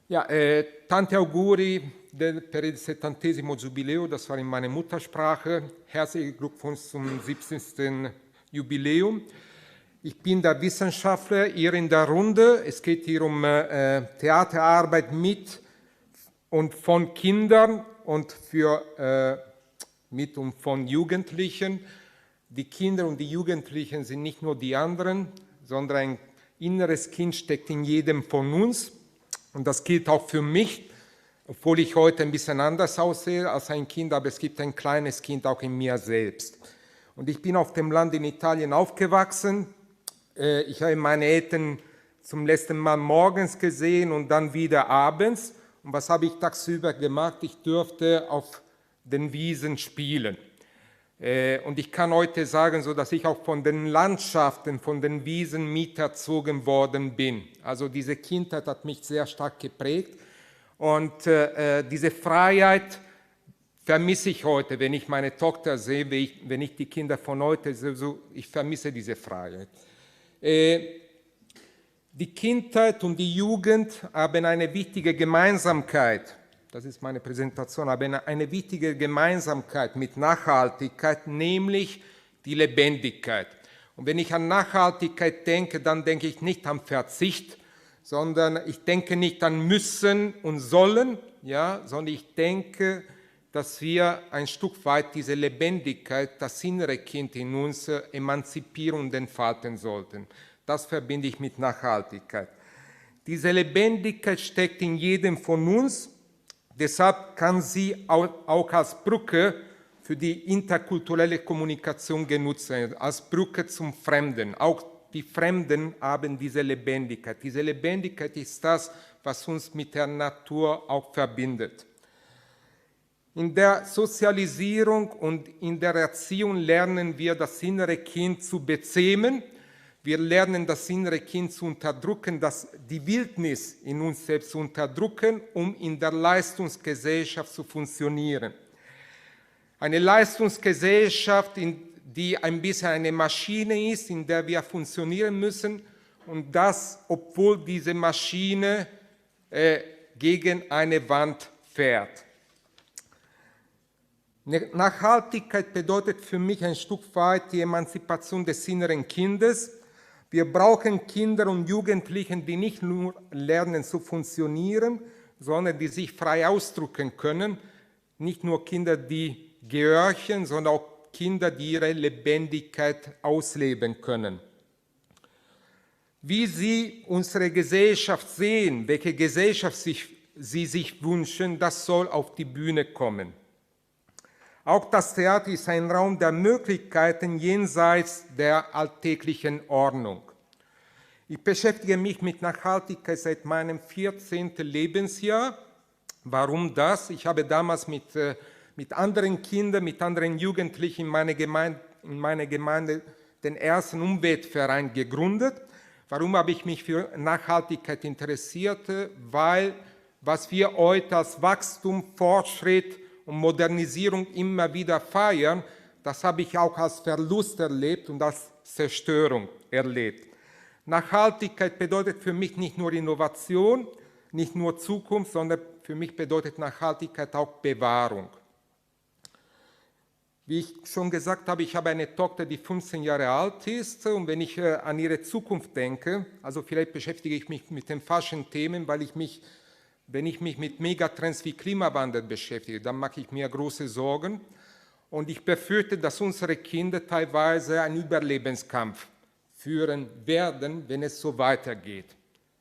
Ja, tanti auguri per il 70. Jubiläum, das war in meiner Muttersprache. Herzlichen Glückwunsch zum 70. Jubiläum. Ich bin der Wissenschaftler hier in der Runde. Es geht hier um Theaterarbeit mit und von Kindern und mit und von Jugendlichen. Die Kinder und die Jugendlichen sind nicht nur die anderen, sondern ein inneres Kind steckt in jedem von uns. Und das gilt auch für mich, obwohl ich heute ein bisschen anders aussehe als ein Kind, aber es gibt ein kleines Kind auch in mir selbst. Und ich bin auf dem Land in Italien aufgewachsen. Ich habe meine Eltern zum letzten Mal morgens gesehen und dann wieder abends. Und was habe ich tagsüber gemacht? Ich durfte auf den Wiesen spielen. Und ich kann heute sagen, so dass ich auch von den Landschaften, von den Wiesen miterzogen worden bin. Also diese Kindheit hat mich sehr stark geprägt. Und diese Freiheit vermisse ich heute, wenn ich meine Tochter sehe, wenn ich die Kinder von heute sehe, ich vermisse diese Freiheit. Die Kindheit und die Jugend haben eine wichtige Gemeinsamkeit. Das ist meine Präsentation, aber eine wichtige Gemeinsamkeit mit Nachhaltigkeit, nämlich die Lebendigkeit. Und wenn ich an Nachhaltigkeit denke, dann denke ich nicht an Verzicht, sondern ich denke nicht an müssen und sollen, ja, sondern ich denke, dass wir ein Stück weit diese Lebendigkeit, das innere Kind in uns emanzipieren und entfalten sollten. Das verbinde ich mit Nachhaltigkeit. Diese Lebendigkeit steckt in jedem von uns. Deshalb kann sie auch als Brücke für die interkulturelle Kommunikation genutzt werden, als Brücke zum Fremden. Auch die Fremden haben diese Lebendigkeit. Diese Lebendigkeit ist das, was uns mit der Natur auch verbindet. In der Sozialisierung und in der Erziehung lernen wir, das innere Kind zu bezähmen. Wir lernen, das innere Kind zu unterdrücken, die Wildnis in uns selbst zu unterdrücken, um in der Leistungsgesellschaft zu funktionieren. Eine Leistungsgesellschaft, die ein bisschen eine Maschine ist, in der wir funktionieren müssen, und das, obwohl diese Maschine gegen eine Wand fährt. Nachhaltigkeit bedeutet für mich ein Stück weit die Emanzipation des inneren Kindes. Wir brauchen Kinder und Jugendliche, die nicht nur lernen zu funktionieren, sondern die sich frei ausdrücken können. Nicht nur Kinder, die gehorchen, sondern auch Kinder, die ihre Lebendigkeit ausleben können. Wie sie unsere Gesellschaft sehen, welche Gesellschaft sie sich wünschen, das soll auf die Bühne kommen. Auch das Theater ist ein Raum der Möglichkeiten jenseits der alltäglichen Ordnung. Ich beschäftige mich mit Nachhaltigkeit seit meinem 14. Lebensjahr. Warum das? Ich habe damals mit anderen Kindern, mit anderen Jugendlichen in meiner Gemeinde den ersten Umweltverein gegründet. Warum habe ich mich für Nachhaltigkeit interessiert? Weil was wir heute als Wachstum, Fortschritt und Modernisierung immer wieder feiern, das habe ich auch als Verlust erlebt und als Zerstörung erlebt. Nachhaltigkeit bedeutet für mich nicht nur Innovation, nicht nur Zukunft, sondern für mich bedeutet Nachhaltigkeit auch Bewahrung. Wie ich schon gesagt habe, ich habe eine Tochter, die 15 Jahre alt ist, und wenn ich an ihre Zukunft denke, also vielleicht beschäftige ich mich mit den falschen Themen, weil wenn ich mich mit Megatrends wie Klimawandel beschäftige, dann mache ich mir große Sorgen. Und ich befürchte, dass unsere Kinder teilweise einen Überlebenskampf führen werden, wenn es so weitergeht.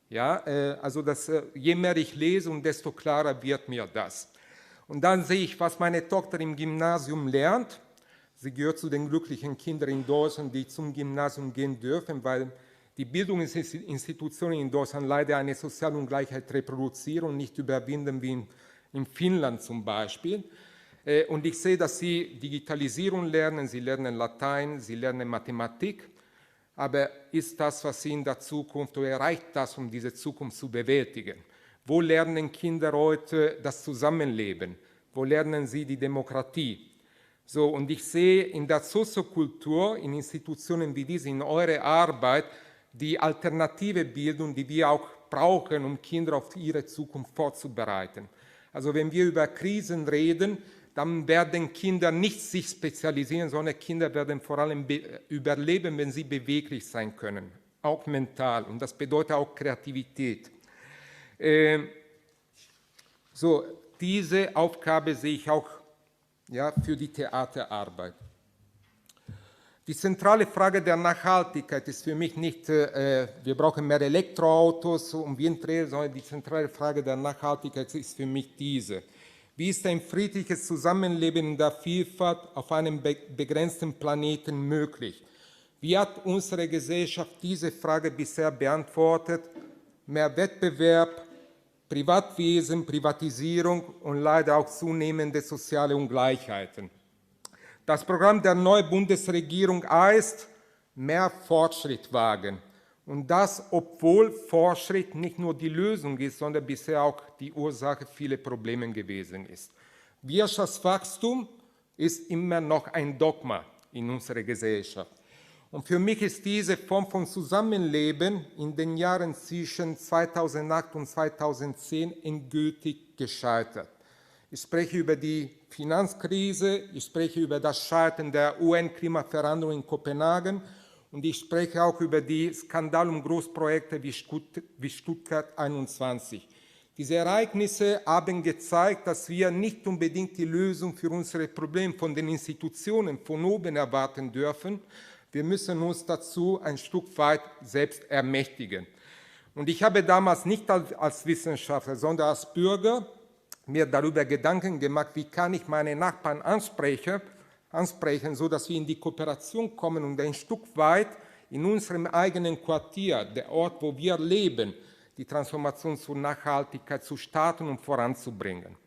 Ja, also je mehr ich lese, desto klarer wird mir das. Und dann sehe ich, was meine Tochter im Gymnasium lernt. Sie gehört zu den glücklichen Kindern in Deutschland, die zum Gymnasium gehen dürfen, weil die Bildungsinstitutionen in Deutschland leider eine soziale Ungleichheit reproduzieren und nicht überwinden wie in Finnland zum Beispiel. Und ich sehe, dass sie Digitalisierung lernen, sie lernen Latein, sie lernen Mathematik. Aber ist das, was sie in der Zukunft, oder erreicht das, um diese Zukunft zu bewältigen? Wo lernen Kinder heute das Zusammenleben? Wo lernen sie die Demokratie? So, und ich sehe in der Soziokultur, in Institutionen wie diese, in eurer Arbeit, die alternative Bildung, die wir auch brauchen, um Kinder auf ihre Zukunft vorzubereiten. Also wenn wir über Krisen reden, dann werden Kinder nicht sich spezialisieren, sondern Kinder werden vor allem überleben, wenn sie beweglich sein können, auch mental. Und das bedeutet auch Kreativität. So, diese Aufgabe sehe ich auch für die Theaterarbeit. Die zentrale Frage der Nachhaltigkeit ist für mich nicht, wir brauchen mehr Elektroautos und Windräder, sondern die zentrale Frage der Nachhaltigkeit ist für mich diese. Wie ist ein friedliches Zusammenleben in der Vielfalt auf einem begrenzten Planeten möglich? Wie hat unsere Gesellschaft diese Frage bisher beantwortet? Mehr Wettbewerb, Privatwesen, Privatisierung und leider auch zunehmende soziale Ungleichheiten. Das Programm der neuen Bundesregierung heißt, mehr Fortschritt wagen. Und das, obwohl Fortschritt nicht nur die Lösung ist, sondern bisher auch die Ursache vieler Probleme gewesen ist. Wirtschaftswachstum ist immer noch ein Dogma in unserer Gesellschaft. Und für mich ist diese Form von Zusammenleben in den Jahren zwischen 2008 und 2010 endgültig gescheitert. Ich spreche über die Finanzkrise, ich spreche über das Scheitern der UN-Klimaverhandlungen in Kopenhagen und ich spreche auch über die Skandal- und Großprojekte wie Stuttgart 21. Diese Ereignisse haben gezeigt, dass wir nicht unbedingt die Lösung für unsere Probleme von den Institutionen von oben erwarten dürfen. Wir müssen uns dazu ein Stück weit selbst ermächtigen. Und ich habe damals nicht als Wissenschaftler, sondern als Bürger mir darüber Gedanken gemacht, wie kann ich meine Nachbarn ansprechen, sodass wir in die Kooperation kommen und ein Stück weit in unserem eigenen Quartier, der Ort, wo wir leben, die Transformation zur Nachhaltigkeit zu starten und voranzubringen.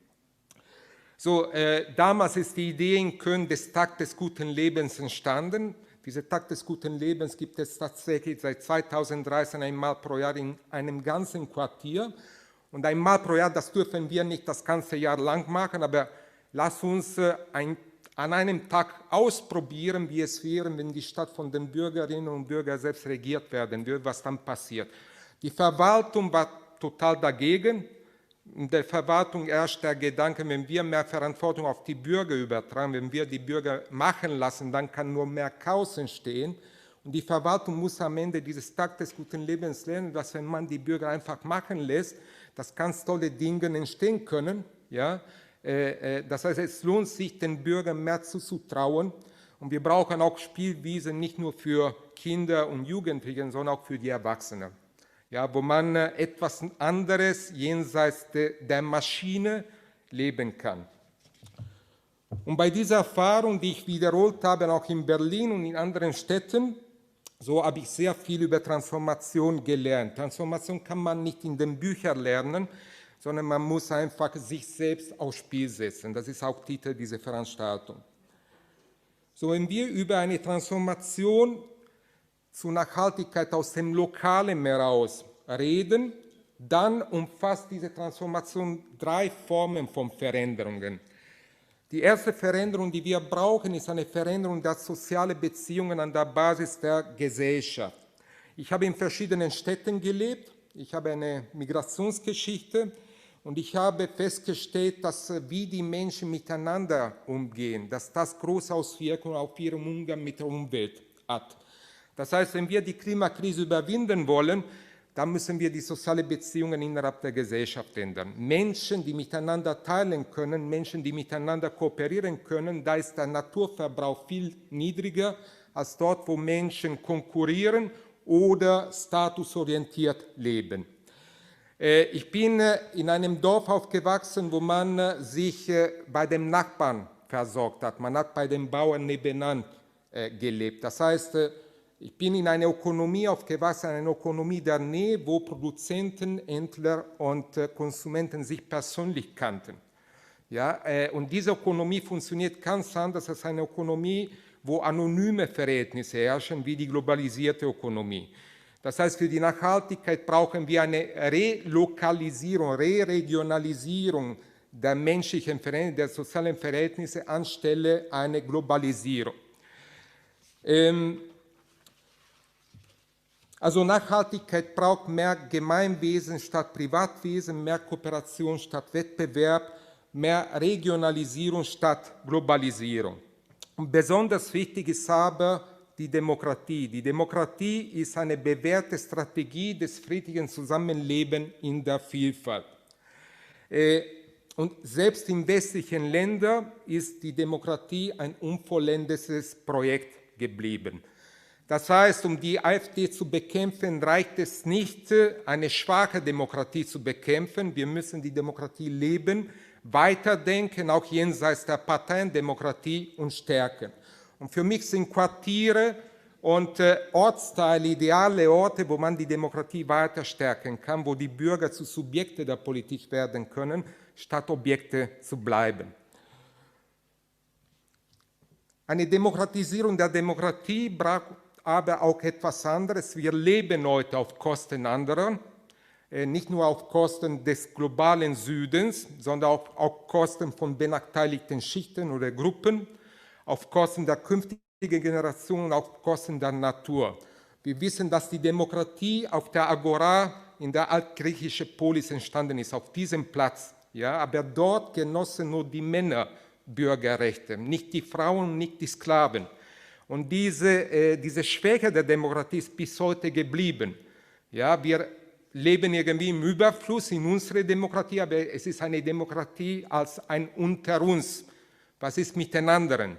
So, damals ist die Idee in Köln des Tag des guten Lebens entstanden. Dieser Tag des guten Lebens gibt es tatsächlich seit 2013 einmal pro Jahr in einem ganzen Quartier. Und einmal pro Jahr, das dürfen wir nicht das ganze Jahr lang machen, aber lass uns an einem Tag ausprobieren, wie es wäre, wenn die Stadt von den Bürgerinnen und Bürgern selbst regiert werden würde, was dann passiert. Die Verwaltung war total dagegen. In der Verwaltung herrscht der Gedanke, wenn wir mehr Verantwortung auf die Bürger übertragen, wenn wir die Bürger machen lassen, dann kann nur mehr Chaos entstehen. Und die Verwaltung muss am Ende dieses Tag des guten Lebens lernen, dass wenn man die Bürger einfach machen lässt, dass ganz tolle Dinge entstehen können. Ja? Das heißt, es lohnt sich, den Bürgern mehr zuzutrauen. Und wir brauchen auch Spielwiesen nicht nur für Kinder und Jugendliche, sondern auch für die Erwachsenen. Ja, wo man etwas anderes jenseits der Maschine leben kann. Und bei dieser Erfahrung, die ich wiederholt habe, auch in Berlin und in anderen Städten, so habe ich sehr viel über Transformation gelernt. Transformation kann man nicht in den Büchern lernen, sondern man muss einfach sich selbst aufs Spiel setzen. Das ist auch Titel dieser Veranstaltung. So, wenn wir über eine Transformation zur Nachhaltigkeit aus dem Lokalen heraus reden, dann umfasst diese Transformation 3 Formen von Veränderungen. Die erste Veränderung, die wir brauchen, ist eine Veränderung der sozialen Beziehungen an der Basis der Gesellschaft. Ich habe in verschiedenen Städten gelebt, ich habe eine Migrationsgeschichte und ich habe festgestellt, dass wie die Menschen miteinander umgehen, dass das große Auswirkungen auf ihren Umgang mit der Umwelt hat. Das heißt, wenn wir die Klimakrise überwinden wollen, dann müssen wir die sozialen Beziehungen innerhalb der Gesellschaft ändern. Menschen, die miteinander teilen können, Menschen, die miteinander kooperieren können, da ist der Naturverbrauch viel niedriger als dort, wo Menschen konkurrieren oder statusorientiert leben. Ich bin in einem Dorf aufgewachsen, wo man sich bei dem Nachbarn versorgt hat. Man hat bei den Bauern nebenan gelebt. Das heißt, ich bin in einer Ökonomie aufgewachsen, eine Ökonomie der Nähe, wo Produzenten, Händler und Konsumenten sich persönlich kannten. Ja, und diese Ökonomie funktioniert ganz anders als eine Ökonomie, wo anonyme Verhältnisse herrschen, wie die globalisierte Ökonomie. Das heißt, für die Nachhaltigkeit brauchen wir eine Relokalisierung, Re-Regionalisierung der menschlichen Verhältnisse, der sozialen Verhältnisse anstelle einer Globalisierung. Also Nachhaltigkeit braucht mehr Gemeinwesen statt Privatwesen, mehr Kooperation statt Wettbewerb, mehr Regionalisierung statt Globalisierung. Und besonders wichtig ist aber die Demokratie. Die Demokratie ist eine bewährte Strategie des friedlichen Zusammenlebens in der Vielfalt. Und selbst in westlichen Ländern ist die Demokratie ein unvollendetes Projekt geblieben. Das heißt, um die AfD zu bekämpfen, reicht es nicht, eine schwache Demokratie zu bekämpfen. Wir müssen die Demokratie leben, weiterdenken, auch jenseits der Parteiendemokratie und stärken. Und für mich sind Quartiere und Ortsteile ideale Orte, wo man die Demokratie weiter stärken kann, wo die Bürger zu Subjekte der Politik werden können, statt Objekte zu bleiben. Eine Demokratisierung der Demokratie braucht aber auch etwas anderes. Wir leben heute auf Kosten anderer, nicht nur auf Kosten des globalen Südens, sondern auch auf Kosten von benachteiligten Schichten oder Gruppen, auf Kosten der künftigen Generationen, auf Kosten der Natur. Wir wissen, dass die Demokratie auf der Agora in der altgriechischen Polis entstanden ist, auf diesem Platz. Ja, aber dort genossen nur die Männer Bürgerrechte, nicht die Frauen, nicht die Sklaven. Und diese Schwäche der Demokratie ist bis heute geblieben. Ja, wir leben irgendwie im Überfluss in unserer Demokratie, aber es ist eine Demokratie als ein Unter uns. Was ist mit den anderen?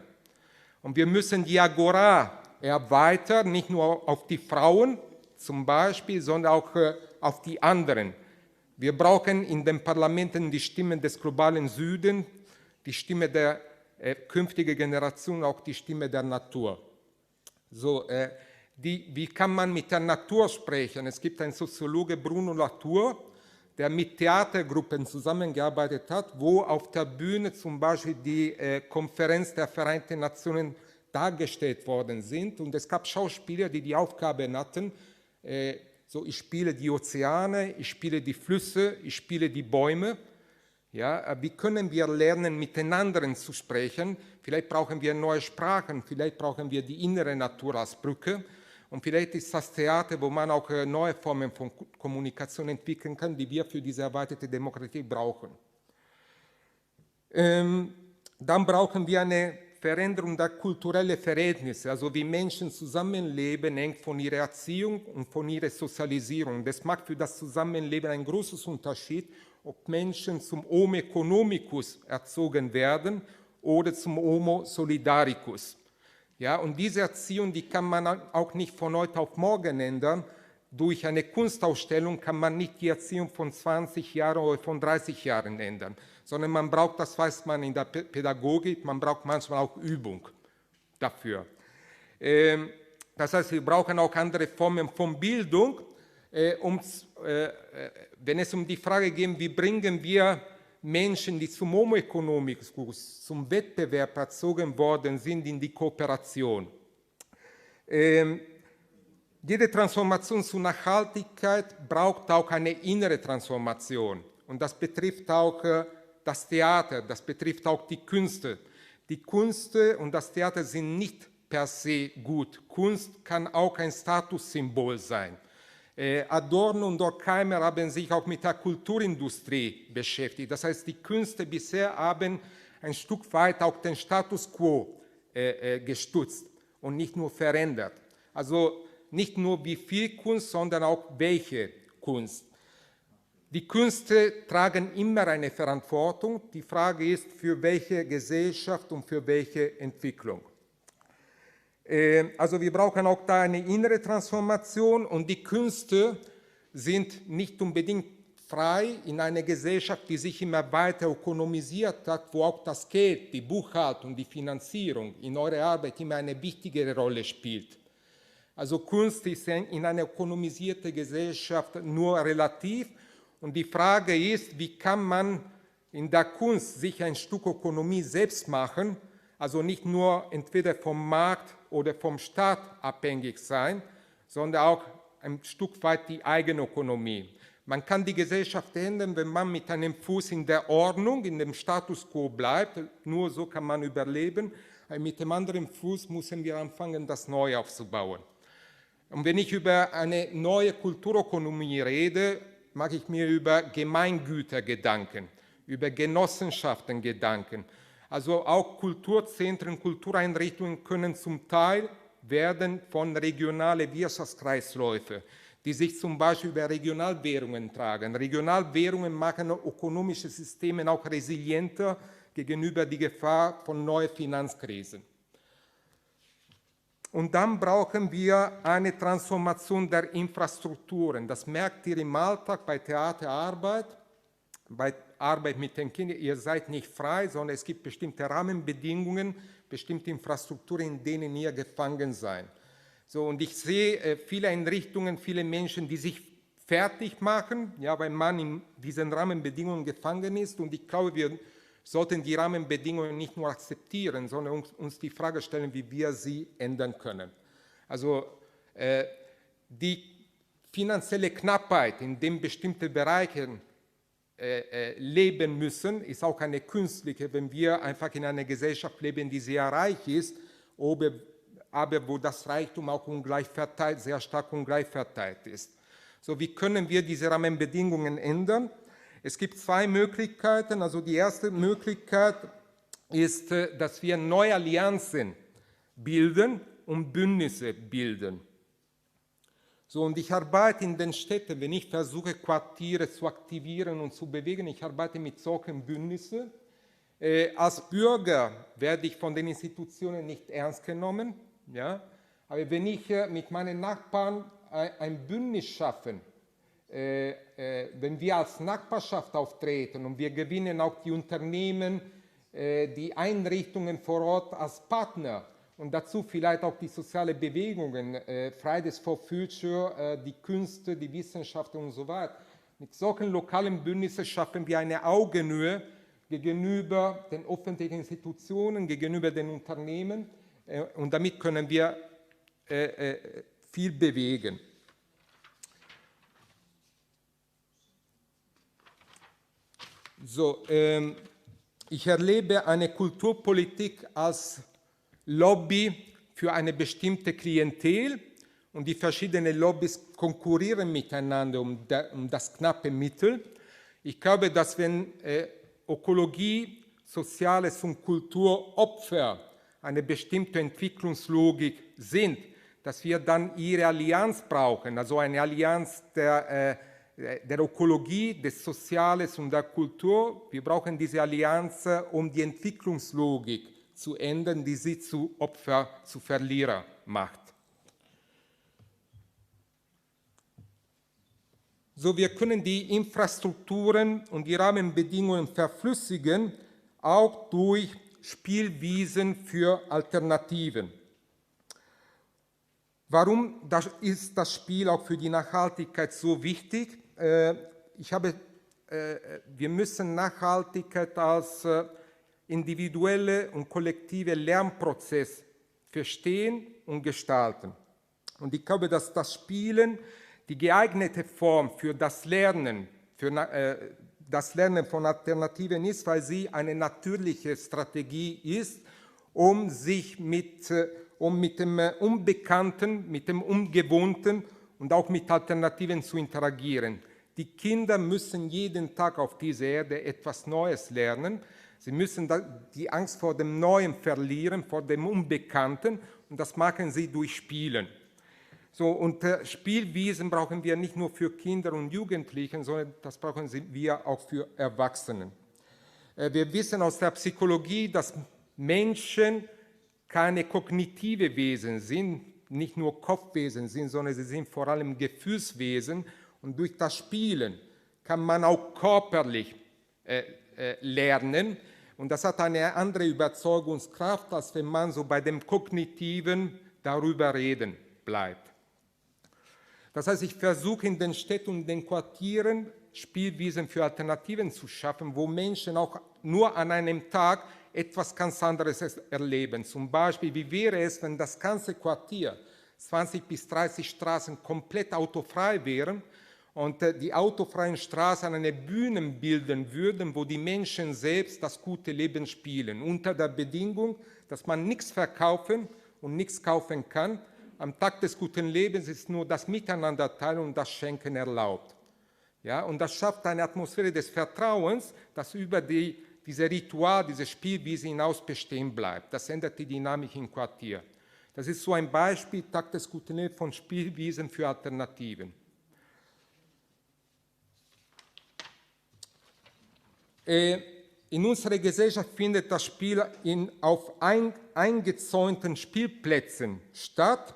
Und wir müssen die Agora erweitern, nicht nur auf die Frauen zum Beispiel, sondern auch auf die anderen. Wir brauchen in den Parlamenten die Stimmen des globalen Südens, die Stimme der künftigen Generation, auch die Stimme der Natur. So, wie kann man mit der Natur sprechen? Es gibt einen Soziologe, Bruno Latour, der mit Theatergruppen zusammengearbeitet hat, wo auf der Bühne zum Beispiel die Konferenz der Vereinten Nationen dargestellt worden sind. Und es gab Schauspieler, die die Aufgabe hatten, so, ich spiele die Ozeane, ich spiele die Flüsse, ich spiele die Bäume. Ja, wie können wir lernen, mit den anderen zu sprechen? Vielleicht brauchen wir neue Sprachen, vielleicht brauchen wir die innere Natur als Brücke. Und vielleicht ist das Theater, wo man auch neue Formen von Kommunikation entwickeln kann, die wir für diese erweiterte Demokratie brauchen. Dann brauchen wir eine Veränderung der kulturellen Verhältnisse, also wie Menschen zusammenleben, hängt von ihrer Erziehung und von ihrer Sozialisierung. Das macht für das Zusammenleben einen großen Unterschied, ob Menschen zum Homo economicus erzogen werden oder zum Homo solidaricus. Ja, und diese Erziehung, die kann man auch nicht von heute auf morgen ändern. Durch eine Kunstausstellung kann man nicht die Erziehung von 20 Jahren oder von 30 Jahren ändern, sondern man braucht, das weiß man in der Pädagogik, man braucht manchmal auch Übung dafür. Das heißt, wir brauchen auch andere Formen von Bildung, wenn es um die Frage geht, wie bringen wir Menschen, die zum Homo economicus, zum Wettbewerb erzogen worden sind, in die Kooperation. Jede Transformation zur Nachhaltigkeit braucht auch eine innere Transformation. Und das betrifft auch das Theater, das betrifft auch die Künste. Die Künste und das Theater sind nicht per se gut. Kunst kann auch ein Statussymbol sein. Adorno und Durkheim haben sich auch mit der Kulturindustrie beschäftigt. Das heißt, die Künste bisher haben ein Stück weit auch den Status quo gestützt und nicht nur verändert. Also nicht nur wie viel Kunst, sondern auch welche Kunst. Die Künste tragen immer eine Verantwortung. Die Frage ist, für welche Gesellschaft und für welche Entwicklung. Also wir brauchen auch da eine innere Transformation und die Künste sind nicht unbedingt frei in einer Gesellschaft, die sich immer weiter ökonomisiert hat, wo auch das Geld, die Buchhaltung, die Finanzierung in eurer Arbeit immer eine wichtigere Rolle spielt. Also Kunst ist in einer ökonomisierten Gesellschaft nur relativ und die Frage ist, wie kann man in der Kunst sich ein Stück Ökonomie selbst machen, also nicht nur entweder vom Markt oder vom Staat abhängig sein, sondern auch ein Stück weit die eigene Ökonomie. Man kann die Gesellschaft ändern, wenn man mit einem Fuß in der Ordnung, in dem Status quo bleibt. Nur so kann man überleben. Mit dem anderen Fuß müssen wir anfangen, das neu aufzubauen. Und wenn ich über eine neue Kulturökonomie rede, mache ich mir über Gemeingüter Gedanken, über Genossenschaften Gedanken. Also auch Kulturzentren, Kultureinrichtungen können zum Teil werden von regionalen Wirtschaftskreisläufen, die sich zum Beispiel über Regionalwährungen tragen. Regionalwährungen machen ökonomische Systeme auch resilienter gegenüber der Gefahr von neuen Finanzkrisen. Und dann brauchen wir eine Transformation der Infrastrukturen. Das merkt ihr im Alltag bei Theaterarbeit, bei Arbeit mit den Kindern. Ihr seid nicht frei, sondern es gibt bestimmte Rahmenbedingungen, bestimmte Infrastrukturen, in denen ihr gefangen seid. So, und ich sehe viele Einrichtungen, viele Menschen, die sich fertig machen, ja, weil man in diesen Rahmenbedingungen gefangen ist. Und ich glaube, wir sollten die Rahmenbedingungen nicht nur akzeptieren, sondern uns die Frage stellen, wie wir sie ändern können. Also die finanzielle Knappheit, in dem bestimmte Bereiche leben müssen, ist auch eine künstliche, wenn wir einfach in einer Gesellschaft leben, die sehr reich ist, aber wo das Reichtum auch ungleich verteilt, sehr stark ungleich verteilt ist. So, wie können wir diese Rahmenbedingungen ändern? Es gibt zwei Möglichkeiten. Also die erste Möglichkeit ist, dass wir neue Allianzen bilden und Bündnisse bilden. So, und ich arbeite in den Städten, wenn ich versuche, Quartiere zu aktivieren und zu bewegen, ich arbeite mit solchen Bündnissen. Als Bürger werde ich von den Institutionen nicht ernst genommen. Ja? Aber wenn ich mit meinen Nachbarn ein Bündnis schaffen, wenn wir als Nachbarschaft auftreten und wir gewinnen auch die Unternehmen, die Einrichtungen vor Ort als Partner und dazu vielleicht auch die sozialen Bewegungen, Fridays for Future, die Künste, die Wissenschaften und so weiter. Mit solchen lokalen Bündnissen schaffen wir eine Augenhöhe gegenüber den öffentlichen Institutionen, gegenüber den Unternehmen und damit können wir viel bewegen. So, ich erlebe eine Kulturpolitik als Lobby für eine bestimmte Klientel und die verschiedenen Lobbys konkurrieren miteinander um das knappe Mittel. Ich glaube, dass wenn Ökologie, Soziales und Kultur Opfer einer bestimmten Entwicklungslogik sind, dass wir dann ihre Allianz brauchen, also eine Allianz der Ökologie, des Soziales und der Kultur. Wir brauchen diese Allianz, um die Entwicklungslogik zu ändern, die sie zu Opfer, zu Verlierer macht. So, wir können die Infrastrukturen und die Rahmenbedingungen verflüssigen, auch durch Spielwiesen für Alternativen. Warum ist das Spiel auch für die Nachhaltigkeit so wichtig? Wir müssen Nachhaltigkeit als individuelle und kollektive Lernprozess verstehen und gestalten. Und ich glaube, dass das Spielen die geeignete Form für das Lernen von Alternativen ist, weil sie eine natürliche Strategie ist, um mit dem Unbekannten, mit dem Ungewohnten und auch mit Alternativen zu interagieren. Die Kinder müssen jeden Tag auf dieser Erde etwas Neues lernen. Sie müssen die Angst vor dem Neuen verlieren, vor dem Unbekannten, und das machen sie durch Spielen. So, und Spielwiesen brauchen wir nicht nur für Kinder und Jugendliche, sondern das brauchen wir auch für Erwachsene. Wir wissen aus der Psychologie, dass Menschen keine kognitive Wesen sind, nicht nur Kopfwesen sind, sondern sie sind vor allem Gefühlswesen. Und durch das Spielen kann man auch körperlich lernen. Und das hat eine andere Überzeugungskraft, als wenn man so bei dem Kognitiven darüber reden bleibt. Das heißt, ich versuche in den Städten und den Quartieren Spielwiesen für Alternativen zu schaffen, wo Menschen auch nur an einem Tag etwas ganz anderes erleben. Zum Beispiel, wie wäre es, wenn das ganze Quartier, 20 bis 30 Straßen komplett autofrei wären und die autofreien Straßen eine Bühne bilden würden, wo die Menschen selbst das gute Leben spielen, unter der Bedingung, dass man nichts verkaufen und nichts kaufen kann, am Tag des guten Lebens ist nur das Miteinanderteilen und das Schenken erlaubt. Ja, und das schafft eine Atmosphäre des Vertrauens, das über diese Ritual, diese Spielwiese hinaus bestehen bleibt. Das ändert die Dynamik im Quartier. Das ist so ein Beispiel, Tag des guten Lebens, von Spielwiesen für Alternativen. In unserer Gesellschaft findet das Spiel auf eingezäunten Spielplätzen statt.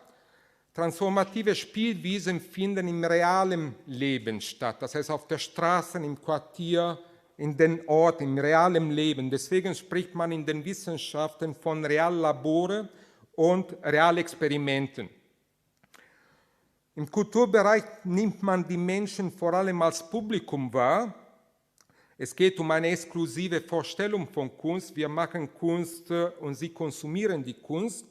Transformative Spielwiesen finden im realen Leben statt, das heißt auf der Straße, im Quartier, in den Orten, im realen Leben. Deswegen spricht man in den Wissenschaften von Reallabore und Realexperimenten. Im Kulturbereich nimmt man die Menschen vor allem als Publikum wahr. Es geht um eine exklusive Vorstellung von Kunst. Wir machen Kunst und sie konsumieren die Kunst.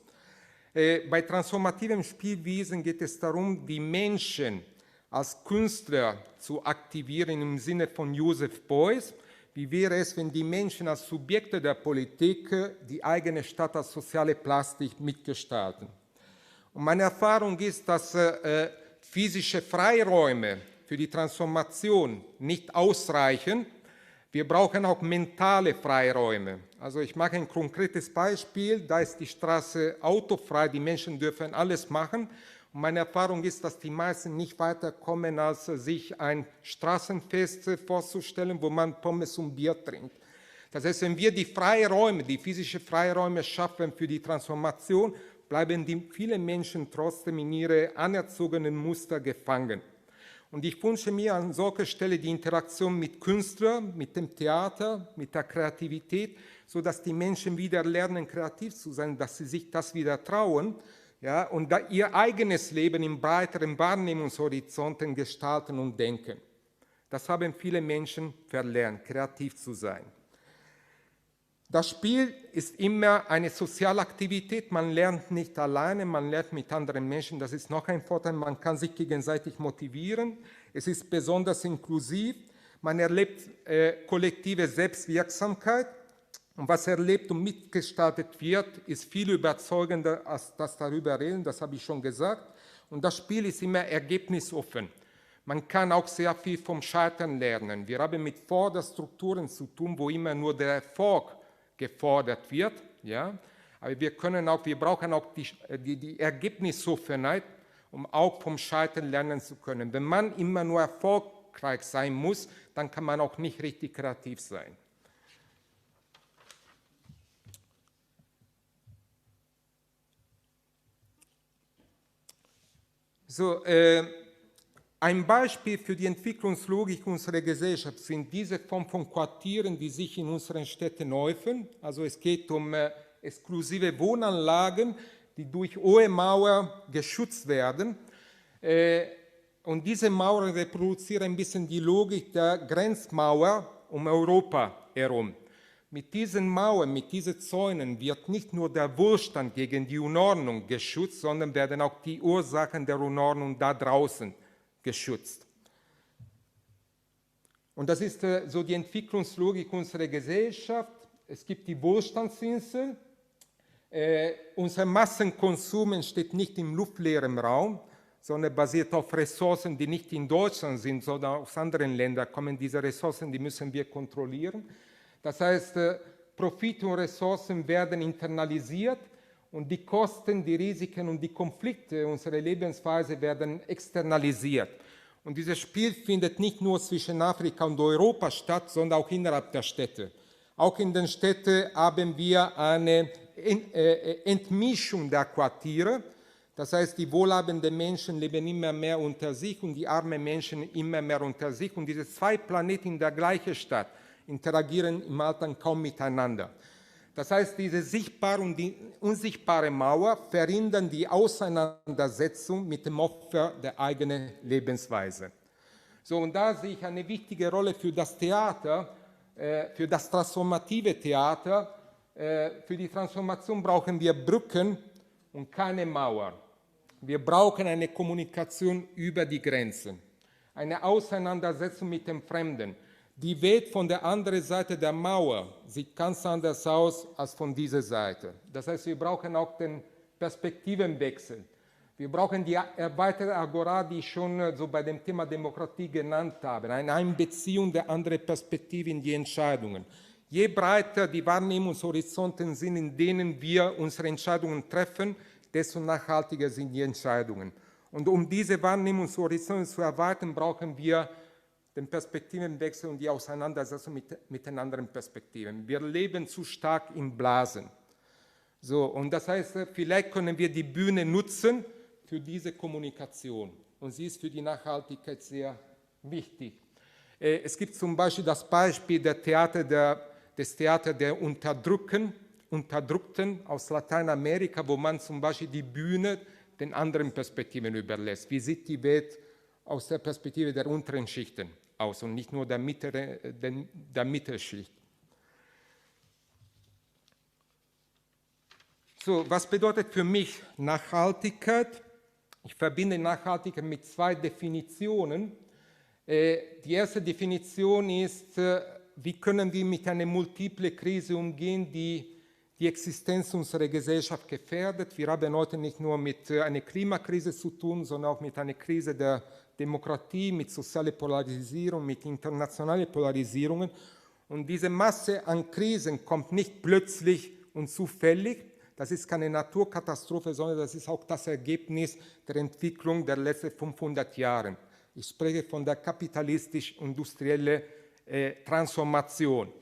Bei transformativen Spielwiesen geht es darum, die Menschen als Künstler zu aktivieren im Sinne von Joseph Beuys. Wie wäre es, wenn die Menschen als Subjekte der Politik die eigene Stadt als soziale Plastik mitgestalten? Und meine Erfahrung ist, dass physische Freiräume für die Transformation nicht ausreichen. Wir brauchen auch mentale Freiräume. Also ich mache ein konkretes Beispiel, da ist die Straße autofrei, die Menschen dürfen alles machen. Und meine Erfahrung ist, dass die meisten nicht weiterkommen, als sich ein Straßenfest vorzustellen, wo man Pommes und Bier trinkt. Das heißt, wenn wir die Freiräume, die physischen Freiräume schaffen für die Transformation, bleiben viele Menschen trotzdem in ihre anerzogenen Muster gefangen. Und ich wünsche mir an solcher Stelle die Interaktion mit Künstlern, mit dem Theater, mit der Kreativität, sodass die Menschen wieder lernen, kreativ zu sein, dass sie sich das wieder trauen, ja, und da ihr eigenes Leben in breiteren Wahrnehmungshorizonten gestalten und denken. Das haben viele Menschen verlernt, kreativ zu sein. Das Spiel ist immer eine soziale Aktivität, man lernt nicht alleine, man lernt mit anderen Menschen, das ist noch ein Vorteil, man kann sich gegenseitig motivieren, es ist besonders inklusiv, man erlebt kollektive Selbstwirksamkeit und was erlebt und mitgestaltet wird, ist viel überzeugender als das darüber reden, das habe ich schon gesagt, und das Spiel ist immer ergebnisoffen. Man kann auch sehr viel vom Scheitern lernen. Wir haben mit Förderstrukturen zu tun, wo immer nur der Erfolg gefordert wird, ja, aber wir brauchen auch die Ergebnisoffenheit, um auch vom Scheitern lernen zu können. Wenn man immer nur erfolgreich sein muss, dann kann man auch nicht richtig kreativ sein. So, ein Beispiel für die Entwicklungslogik unserer Gesellschaft sind diese Form von Quartieren, die sich in unseren Städten häufen. Also es geht um exklusive Wohnanlagen, die durch hohe Mauern geschützt werden. Und diese Mauern reproduzieren ein bisschen die Logik der Grenzmauer um Europa herum. Mit diesen Mauern, mit diesen Zäunen wird nicht nur der Wohlstand gegen die Unordnung geschützt, sondern werden auch die Ursachen der Unordnung da draußen geschützt. Und das ist so die Entwicklungslogik unserer Gesellschaft. Es gibt die Wohlstandsinsel. Unser Massenkonsum entsteht nicht im luftleeren Raum, sondern basiert auf Ressourcen, die nicht in Deutschland sind, sondern aus anderen Ländern kommen. Diese Ressourcen, die müssen wir kontrollieren. Das heißt, Profite und Ressourcen werden internalisiert und die Kosten, die Risiken und die Konflikte unserer Lebensweise werden externalisiert. Und dieses Spiel findet nicht nur zwischen Afrika und Europa statt, sondern auch innerhalb der Städte. Auch in den Städten haben wir eine Entmischung der Quartiere. Das heißt, die wohlhabenden Menschen leben immer mehr unter sich und die armen Menschen immer mehr unter sich. Und diese zwei Planeten in der gleichen Stadt interagieren im Alltag kaum miteinander. Das heißt, diese sichtbare und die unsichtbare Mauer verhindern die Auseinandersetzung mit dem Opfer der eigenen Lebensweise. So, und da sehe ich eine wichtige Rolle für das Theater, für das transformative Theater. Für die Transformation brauchen wir Brücken und keine Mauer. Wir brauchen eine Kommunikation über die Grenzen, eine Auseinandersetzung mit dem Fremden. Die Welt von der anderen Seite der Mauer sieht ganz anders aus als von dieser Seite. Das heißt, wir brauchen auch den Perspektivenwechsel. Wir brauchen die erweiterte Agora, die ich schon so bei dem Thema Demokratie genannt habe, eine Einbeziehung der anderen Perspektiven in die Entscheidungen. Je breiter die Wahrnehmungshorizonte sind, in denen wir unsere Entscheidungen treffen, desto nachhaltiger sind die Entscheidungen. Und um diese Wahrnehmungshorizonte zu erweitern, brauchen wir den Perspektivenwechsel und die Auseinandersetzung mit den anderen Perspektiven. Wir leben zu stark in Blasen. So, und das heißt, vielleicht können wir die Bühne nutzen für diese Kommunikation. Und sie ist für die Nachhaltigkeit sehr wichtig. Es gibt zum Beispiel das Beispiel des Theaters der Unterdrückten aus Lateinamerika, wo man zum Beispiel die Bühne den anderen Perspektiven überlässt. Wie sieht die Welt aus der Perspektive der unteren Schichten aus und nicht nur der Mittelschicht? So, was bedeutet für mich Nachhaltigkeit? Ich verbinde Nachhaltigkeit mit zwei Definitionen. Die erste Definition ist, wie können wir mit einer multiplen Krise umgehen, die die Existenz unserer Gesellschaft gefährdet. Wir haben heute nicht nur mit einer Klimakrise zu tun, sondern auch mit einer Krise der Demokratie, mit sozialer Polarisierung, mit internationaler Polarisierung. Und diese Masse an Krisen kommt nicht plötzlich und zufällig. Das ist keine Naturkatastrophe, sondern das ist auch das Ergebnis der Entwicklung der letzten 500 Jahre. Ich spreche von der kapitalistisch-industriellen Transformation.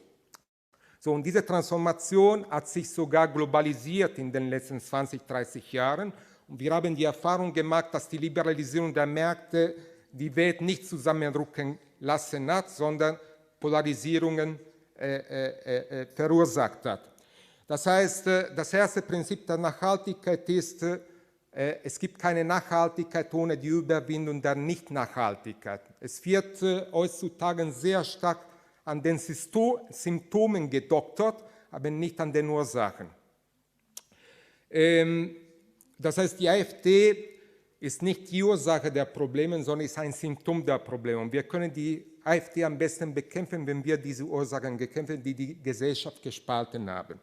So, und diese Transformation hat sich sogar globalisiert in den letzten 20, 30 Jahren. Und wir haben die Erfahrung gemacht, dass die Liberalisierung der Märkte die Welt nicht zusammenrücken lassen hat, sondern Polarisierungen verursacht hat. Das heißt, das erste Prinzip der Nachhaltigkeit ist, es gibt keine Nachhaltigkeit ohne die Überwindung der Nicht-Nachhaltigkeit. Es wird heutzutage sehr stark an den Symptomen gedoktert, aber nicht an den Ursachen. Das heißt, die AfD ist nicht die Ursache der Probleme, sondern ist ein Symptom der Probleme. Und wir können die AfD am besten bekämpfen, wenn wir diese Ursachen bekämpfen, die die Gesellschaft gespalten haben.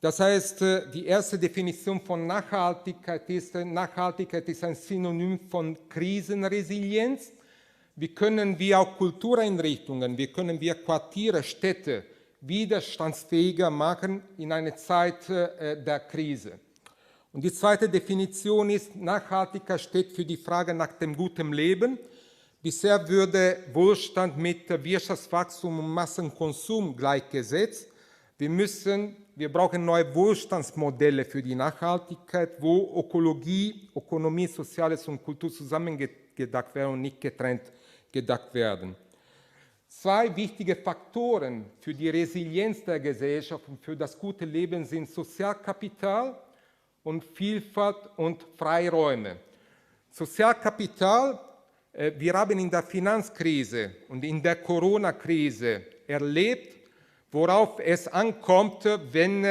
Das heißt, die erste Definition von Nachhaltigkeit ist ein Synonym von Krisenresilienz. Wie können wir auch Kultureinrichtungen, wie können wir Quartiere, Städte widerstandsfähiger machen in einer Zeit der Krise? Und die zweite Definition ist, Nachhaltigkeit steht für die Frage nach dem guten Leben. Bisher würde Wohlstand mit Wirtschaftswachstum und Massenkonsum gleichgesetzt. Wir brauchen neue Wohlstandsmodelle für die Nachhaltigkeit, wo Ökologie, Ökonomie, Soziales und Kultur zusammengedacht werden und nicht getrennt gedacht werden. Zwei wichtige Faktoren für die Resilienz der Gesellschaft und für das gute Leben sind Sozialkapital und Vielfalt und Freiräume. Sozialkapital, wir haben in der Finanzkrise und in der Corona-Krise erlebt, worauf es ankommt, wenn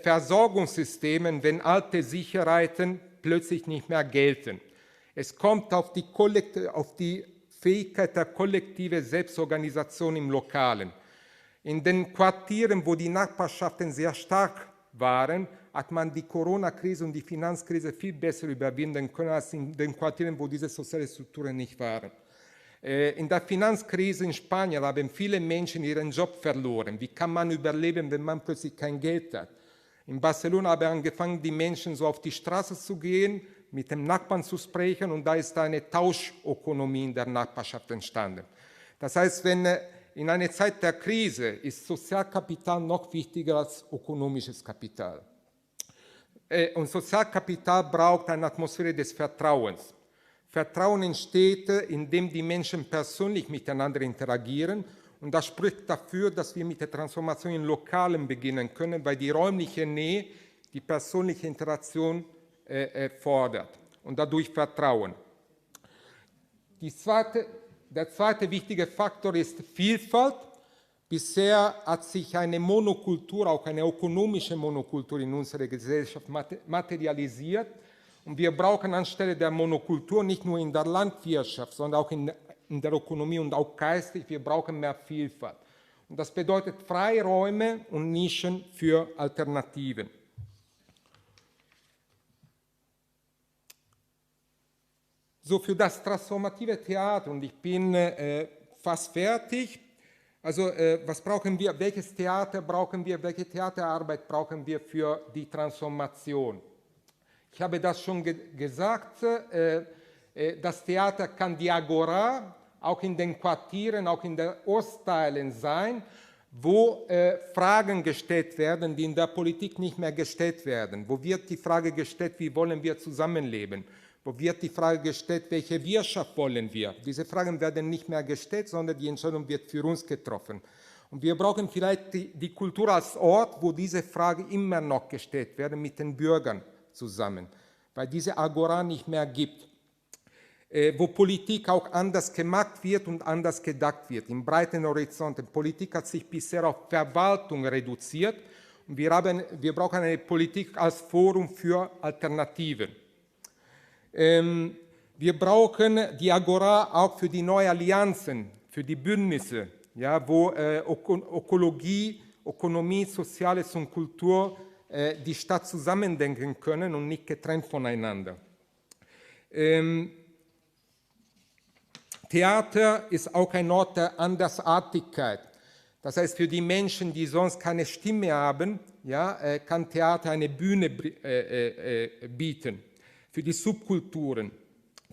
Versorgungssysteme, wenn alte Sicherheiten plötzlich nicht mehr gelten. Es kommt auf die Fähigkeit der kollektiven Selbstorganisation im Lokalen. In den Quartieren, wo die Nachbarschaften sehr stark waren, hat man die Corona-Krise und die Finanzkrise viel besser überwinden können als in den Quartieren, wo diese sozialen Strukturen nicht waren. In der Finanzkrise in Spanien haben viele Menschen ihren Job verloren. Wie kann man überleben, wenn man plötzlich kein Geld hat? In Barcelona haben angefangen, die Menschen so auf die Straße zu gehen, mit dem Nachbarn zu sprechen, und da ist eine Tauschökonomie in der Nachbarschaft entstanden. Das heißt, in einer Zeit der Krise ist Sozialkapital noch wichtiger als ökonomisches Kapital. Und Sozialkapital braucht eine Atmosphäre des Vertrauens. Vertrauen entsteht, indem die Menschen persönlich miteinander interagieren, und das spricht dafür, dass wir mit der Transformation in Lokalen beginnen können, weil die räumliche Nähe die persönliche Interaktion fordert und dadurch Vertrauen. Der zweite wichtige Faktor ist Vielfalt. Bisher hat sich eine Monokultur, auch eine ökonomische Monokultur in unserer Gesellschaft materialisiert. Und wir brauchen anstelle der Monokultur nicht nur in der Landwirtschaft, sondern auch in der Ökonomie und auch geistig, wir brauchen mehr Vielfalt. Und das bedeutet Freiräume und Nischen für Alternativen. So, für das transformative Theater, und ich bin fast fertig. Also, was brauchen wir? Welches Theater brauchen wir? Welche Theaterarbeit brauchen wir für die Transformation? Ich habe das schon gesagt. Das Theater kann die Agora, auch in den Quartieren, auch in den Ostteilen sein, wo Fragen gestellt werden, die in der Politik nicht mehr gestellt werden. Wo wird die Frage gestellt, wie wollen wir zusammenleben? Wo wird die Frage gestellt, welche Wirtschaft wollen wir? Diese Fragen werden nicht mehr gestellt, sondern die Entscheidung wird für uns getroffen. Und wir brauchen vielleicht die Kultur als Ort, wo diese Fragen immer noch gestellt werden, mit den Bürgern zusammen, weil diese Agora nicht mehr gibt. Wo Politik auch anders gemacht wird und anders gedacht wird, im breiten Horizont. Politik hat sich bisher auf Verwaltung reduziert und wir brauchen eine Politik als Forum für Alternativen. Wir brauchen die Agora auch für die neuen Allianzen, für die Bündnisse, ja, wo Ökologie, Ökonomie, Soziales und Kultur die Stadt zusammendenken können und nicht getrennt voneinander. Theater ist auch ein Ort der Andersartigkeit. Das heißt, für die Menschen, die sonst keine Stimme haben, ja, kann Theater eine Bühne bieten. Für die Subkulturen,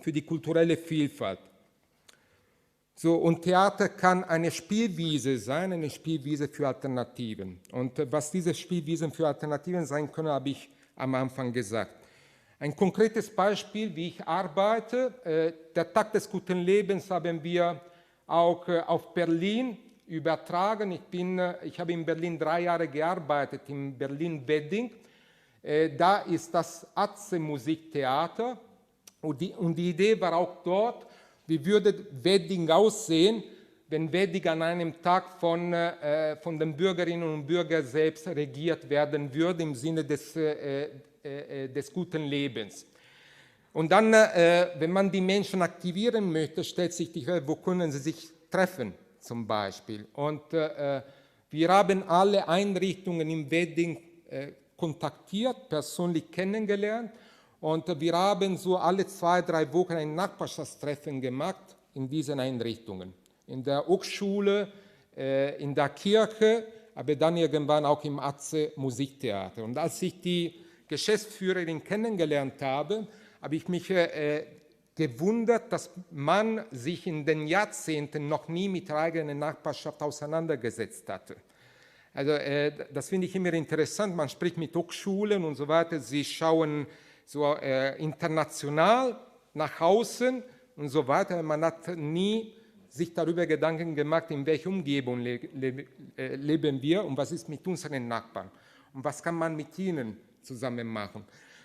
für die kulturelle Vielfalt. So, und Theater kann eine Spielwiese sein, eine Spielwiese für Alternativen. Und was diese Spielwiesen für Alternativen sein können, habe ich am Anfang gesagt. Ein konkretes Beispiel, wie ich arbeite. Der Tag des guten Lebens haben wir auch auf Berlin übertragen. Ich habe in Berlin 3 Jahre gearbeitet, in Berlin-Wedding. Da ist das Atze Musiktheater und die Idee war auch dort, wie würde Wedding aussehen, wenn Wedding an einem Tag von den Bürgerinnen und Bürgern selbst regiert werden würde, im Sinne des guten Lebens. Und dann, wenn man die Menschen aktivieren möchte, stellt sich die Frage, wo können sie sich treffen zum Beispiel. Und wir haben alle Einrichtungen im Wedding kontaktiert, persönlich kennengelernt und wir haben so alle 2, 3 Wochen ein Nachbarschaftstreffen gemacht in diesen Einrichtungen. In der Hochschule, in der Kirche, aber dann irgendwann auch im Atze Musiktheater. Und als ich die Geschäftsführerin kennengelernt habe, habe ich mich gewundert, dass man sich in den Jahrzehnten noch nie mit der eigenen Nachbarschaft auseinandergesetzt hatte. Also das finde ich immer interessant, man spricht mit Hochschulen und so weiter, sie schauen so international nach außen und so weiter, man hat nie sich darüber Gedanken gemacht, in welcher Umgebung leben wir und was ist mit unseren Nachbarn und was kann man mit ihnen zusammen machen.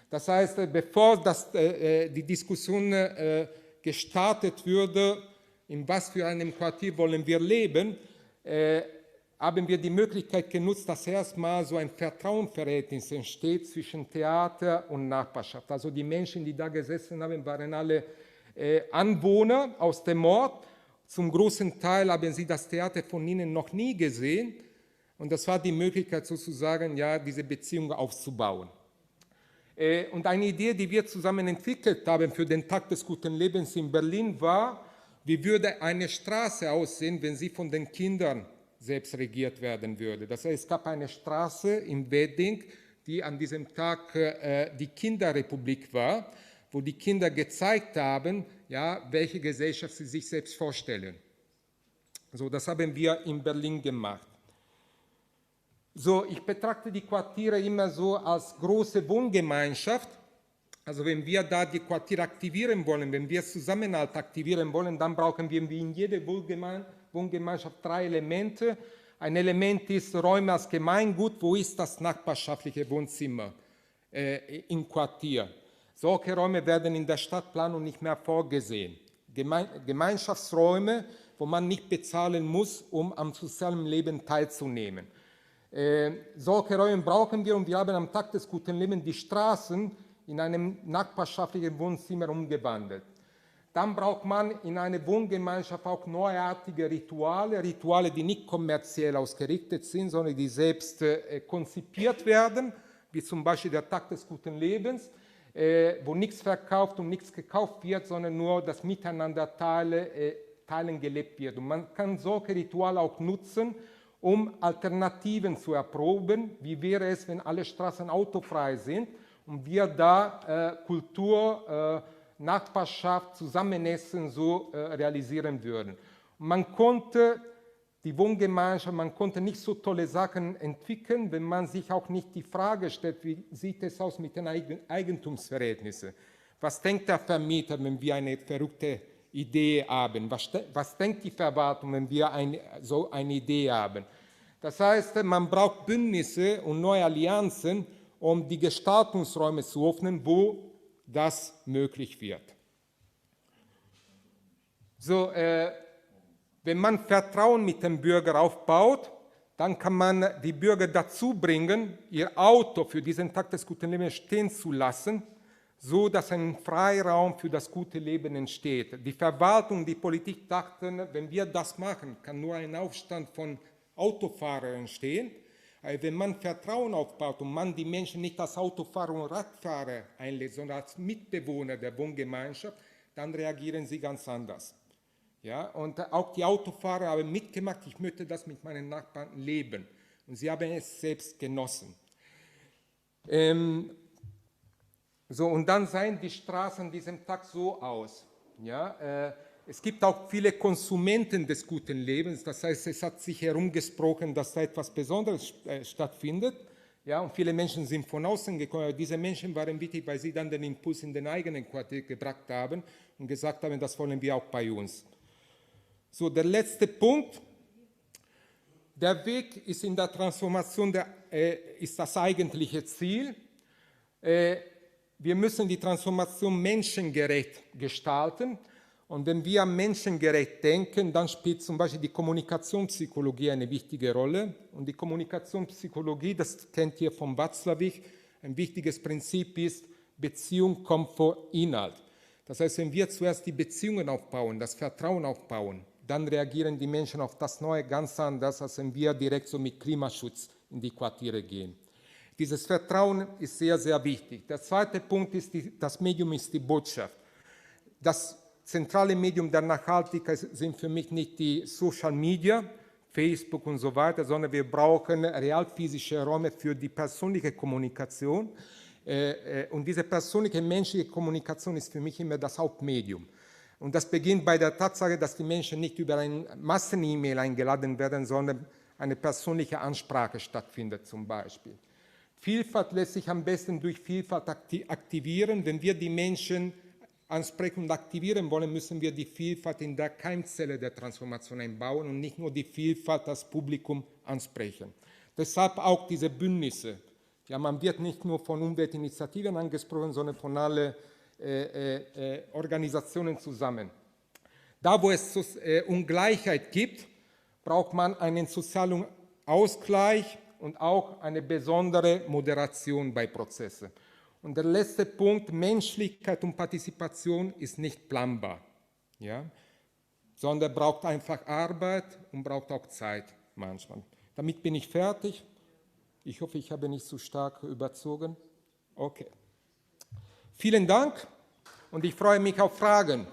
Das heißt, bevor die Diskussion gestartet würde, in was für einem Quartier wollen wir leben, haben wir die Möglichkeit genutzt, dass erstmal so ein Vertrauensverhältnis entsteht zwischen Theater und Nachbarschaft. Also die Menschen, die da gesessen haben, waren alle Anwohner aus dem Ort. Zum großen Teil haben sie das Theater von ihnen noch nie gesehen. Und das war die Möglichkeit sozusagen, ja, diese Beziehung aufzubauen. Und eine Idee, die wir zusammen entwickelt haben für den Tag des guten Lebens in Berlin war, wie würde eine Straße aussehen, wenn sie von den Kindern selbst regiert werden würde. Das heißt, es gab eine Straße in Wedding, die an diesem Tag die Kinderrepublik war, wo die Kinder gezeigt haben, ja, welche Gesellschaft sie sich selbst vorstellen. So, das haben wir in Berlin gemacht. So, ich betrachte die Quartiere immer so als große Wohngemeinschaft. Also wenn wir da die Quartiere aktivieren wollen, wenn wir Zusammenhalt aktivieren wollen, dann brauchen wir wie in jeder Wohngemeinschaft 3 Elemente. Ein Element ist Räume als Gemeingut. Wo ist das nachbarschaftliche Wohnzimmer im Quartier? Solche Räume werden in der Stadtplanung nicht mehr vorgesehen. Gemeinschaftsräume, wo man nicht bezahlen muss, um am sozialen Leben teilzunehmen. Solche Räume brauchen wir und wir haben am Tag des guten Lebens die Straßen in einem nachbarschaftlichen Wohnzimmer umgewandelt. Dann braucht man in einer Wohngemeinschaft auch neuartige Rituale, die nicht kommerziell ausgerichtet sind, sondern die selbst konzipiert werden, wie zum Beispiel der Tag des guten Lebens. wo nichts verkauft und nichts gekauft wird, sondern nur das Miteinander teilen gelebt wird. Und man kann solche Rituale auch nutzen, um Alternativen zu erproben. Wie wäre es, wenn alle Straßen autofrei sind und wir da Kultur, Nachbarschaft, Zusammenessen so realisieren würden. Und man konnte die Wohngemeinschaft, man konnte nicht so tolle Sachen entwickeln, wenn man sich auch nicht die Frage stellt, wie sieht es aus mit den Eigentumsverhältnissen? Was denkt der Vermieter, wenn wir eine verrückte Idee haben? Was denkt die Verwaltung, wenn wir so eine Idee haben? Das heißt, man braucht Bündnisse und neue Allianzen, um die Gestaltungsräume zu öffnen, wo das möglich wird. So, wenn man Vertrauen mit dem Bürger aufbaut, dann kann man die Bürger dazu bringen, ihr Auto für diesen Tag des guten Lebens stehen zu lassen, so dass ein Freiraum für das gute Leben entsteht. Die Verwaltung, die Politik dachten, wenn wir das machen, kann nur ein Aufstand von Autofahrern entstehen. Wenn man Vertrauen aufbaut und man die Menschen nicht als Autofahrer und Radfahrer einlädt, sondern als Mitbewohner der Wohngemeinschaft, dann reagieren sie ganz anders. Ja, und auch die Autofahrer haben mitgemacht, ich möchte das mit meinen Nachbarn leben. Und sie haben es selbst genossen. So, und dann sehen die Straßen an diesem Tag so aus. Ja, es gibt auch viele Konsumenten des guten Lebens, das heißt, es hat sich herumgesprochen, dass da etwas Besonderes stattfindet. Ja, und viele Menschen sind von außen gekommen, aber diese Menschen waren wichtig, weil sie dann den Impuls in den eigenen Quartier gebracht haben und gesagt haben, das wollen wir auch bei uns. So, der letzte Punkt. Der Weg ist in der Transformation, ist das eigentliche Ziel. Wir müssen die Transformation menschengerecht gestalten. Und wenn wir menschengerecht denken, dann spielt zum Beispiel die Kommunikationspsychologie eine wichtige Rolle. Und die Kommunikationspsychologie, das kennt ihr von Watzlawick, ein wichtiges Prinzip ist, Beziehung kommt vor Inhalt. Das heißt, wenn wir zuerst die Beziehungen aufbauen, das Vertrauen aufbauen, dann reagieren die Menschen auf das Neue ganz anders, als wenn wir direkt so mit Klimaschutz in die Quartiere gehen. Dieses Vertrauen ist sehr, sehr wichtig. Der zweite Punkt ist, das Medium ist die Botschaft. Das zentrale Medium der Nachhaltigkeit sind für mich nicht die Social Media, Facebook und so weiter, sondern wir brauchen realphysische Räume für die persönliche Kommunikation. Und diese persönliche menschliche Kommunikation ist für mich immer das Hauptmedium. Und das beginnt bei der Tatsache, dass die Menschen nicht über ein Massen-E-Mail eingeladen werden, sondern eine persönliche Ansprache stattfindet zum Beispiel. Vielfalt lässt sich am besten durch Vielfalt aktivieren. Wenn wir die Menschen ansprechen und aktivieren wollen, müssen wir die Vielfalt in der Keimzelle der Transformation einbauen und nicht nur die Vielfalt als Publikum ansprechen. Deshalb auch diese Bündnisse. Ja, man wird nicht nur von Umweltinitiativen angesprochen, sondern von allen Organisationen zusammen. Da, wo es Ungleichheit gibt, braucht man einen sozialen Ausgleich und auch eine besondere Moderation bei Prozessen. Und der letzte Punkt, Menschlichkeit und Partizipation ist nicht planbar, ja? Sondern braucht einfach Arbeit und braucht auch Zeit manchmal. Damit bin ich fertig. Ich hoffe, ich habe nicht zu stark überzogen. Okay. Vielen Dank und ich freue mich auf Fragen.